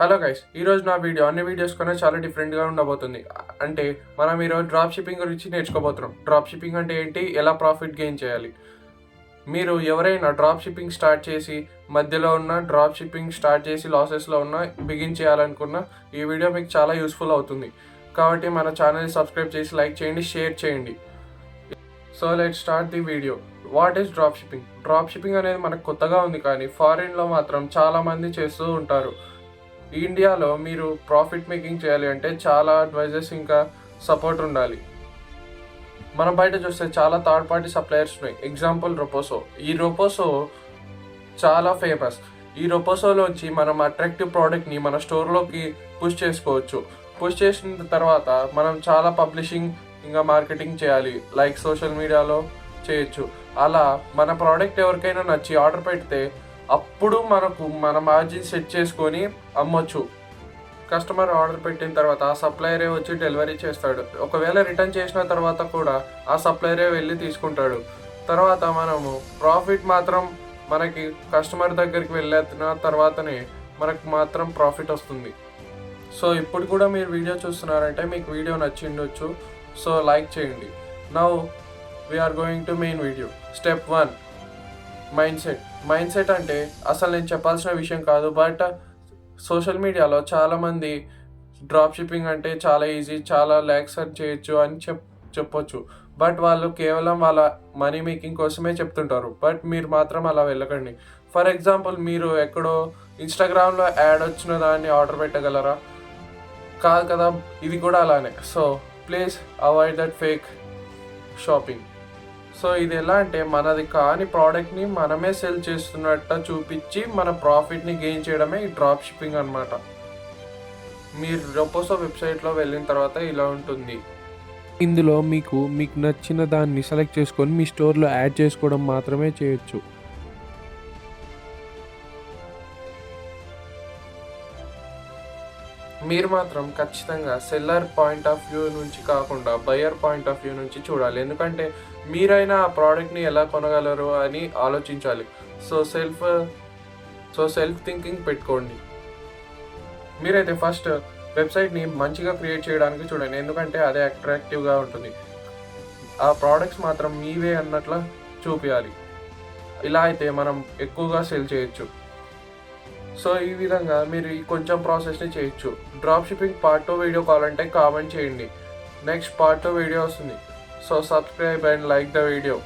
Hello guys, ఈరోజు నా video అన్ని వీడియోస్ కన్నా చాలా డిఫరెంట్గా ఉండబోతుంది. అంటే మనం ఈరోజు డ్రాప్ షిప్పింగ్ గురించి నేర్చుకోబోతున్నాం. డ్రాప్ షిప్పింగ్ అంటే ఏంటి, ఎలా ప్రాఫిట్ గెయిన్ చేయాలి. మీరు ఎవరైనా డ్రాప్ షిప్పింగ్ స్టార్ట్ చేసి మధ్యలో ఉన్న డ్రాప్ షిప్పింగ్ స్టార్ట్ చేసి లాసెస్లో ఉన్న బిగిన్ చేయాలనుకున్న ఈ వీడియో మీకు చాలా యూస్ఫుల్ అవుతుంది. కాబట్టి మన ఛానల్ని సబ్స్క్రైబ్ చేసి లైక్ చేయండి, షేర్ చేయండి. So let start the video. What is drop shipping? Drop shipping అనేది మనకు కొత్తగా ఉంది, కానీ ఫారిన్లో మాత్రం చాలామంది చేస్తూ ఉంటారు. ఇండియాలో మీరు ప్రాఫిట్ మేకింగ్ చేయాలి అంటే చాలా అడ్వైజెస్ ఇంకా సపోర్ట్ ఉండాలి. మనం బయట చూస్తే చాలా థర్డ్ పార్టీ సప్లయర్స్ ఉన్నాయి. ఎగ్జాంపుల్ రొపోసో. ఈ రొపోసో చాలా ఫేమస్. ఈ రొపోసోలోంచి మనం అట్రాక్టివ్ ప్రోడక్ట్ని మన స్టోర్లోకి పుష్ చేసుకోవచ్చు. పుష్ చేసిన తర్వాత మనం చాలా పబ్లిషింగ్ ఇంకా మార్కెటింగ్ చేయాలి, లైక్ సోషల్ మీడియాలో చేయొచ్చు. అలా మన ప్రోడక్ట్ ఎవరికైనా నచ్చి ఆర్డర్ పెడితే అప్పుడు మన మార్జిన్ సెట్ చేసుకొని అమ్మొచ్చు. కస్టమర్ ఆర్డర్ పెట్టిన తర్వాత ఆ సప్లయరే వచ్చి డెలివరీ చేస్తాడు. ఒకవేళ రిటర్న్ చేసిన తర్వాత కూడా ఆ సప్లయరే వెళ్ళి తీసుకుంటాడు. తర్వాత మనము ప్రాఫిట్ మాత్రం మనకి కస్టమర్ దగ్గరికి వెళ్ళిన తర్వాతనే మనకు మాత్రం ప్రాఫిట్ వస్తుంది. సో ఇప్పుడు కూడా మీరు వీడియో చూస్తున్నారంటే మీకు వీడియో నచ్చిండొచ్చు. సో లైక్ చేయండి. Now we're going to main video. Step 1, mindset అంటే అసలు నేను చెప్పాల్సిన విషయం కాదు, బట్ సోషల్ మీడియాలో చాలామంది డ్రాప్ షిప్పింగ్ అంటే చాలా ఈజీ, చాలా ల్యాక్స్ అని చేయొచ్చు అని చెప్పొచ్చు. బట్ వాళ్ళు కేవలం వాళ్ళ మనీ మేకింగ్ కోసమే చెప్తుంటారు. బట్ మీరు మాత్రం అలా వెళ్ళకండి. ఫర్ ఎగ్జాంపుల్, మీరు ఎక్కడో ఇన్స్టాగ్రామ్లో యాడ్ వచ్చిన దాన్ని ఆర్డర్ పెట్టగలరా? కాదు కదా, ఇది కూడా అలానే. So please avoid that fake shopping. So ఇది ఎలా అంటే, మనది కాని ప్రోడక్ట్ని మనమే సెల్ చేస్తున్నట్టు చూపించి మన ప్రాఫిట్ని గెయిన్ చేయడమే ఈ డ్రాప్ షిప్పింగ్ అనమాట. మీరు రొపోసో వెబ్సైట్లో వెళ్ళిన తర్వాత ఇలా ఉంటుంది. ఇందులో మీకు నచ్చిన దాన్ని సెలెక్ట్ చేసుకొని మీ స్టోర్లో యాడ్ చేసుకోవడం మాత్రమే చేయొచ్చు. మీరు మాత్రం ఖచ్చితంగా సెల్లర్ పాయింట్ ఆఫ్ వ్యూ నుంచి కాకుండా బయర్ పాయింట్ ఆఫ్ వ్యూ నుంచి చూడాలి. ఎందుకంటే మీరైనా ఆ ప్రోడక్ట్ని ఎలా కొనగలరు అని ఆలోచించాలి. సో సెల్ఫ్ థింకింగ్ పెట్టుకోండి. మీరైతే ఫస్ట్ వెబ్సైట్ని మంచిగా క్రియేట్ చేయడానికి చూడండి, ఎందుకంటే అదే అట్రాక్టివ్గా ఉంటుంది. ఆ ప్రోడక్ట్స్ మాత్రం మీవే అన్నట్లు చూపించాలి. ఇలా అయితే మనం ఎక్కువగా సెల్ చేయొచ్చు. సో ఈ విధంగా మీరు ఈ కొంచెం ప్రాసెస్ని చేయొచ్చు. డ్రాప్ షిప్పింగ్ పార్ట్ 2 వీడియో కావాలంటే కామెంట్ చేయండి. నెక్స్ట్ పార్ట్ 2 వీడియో వస్తుంది. So subscribe and like the video.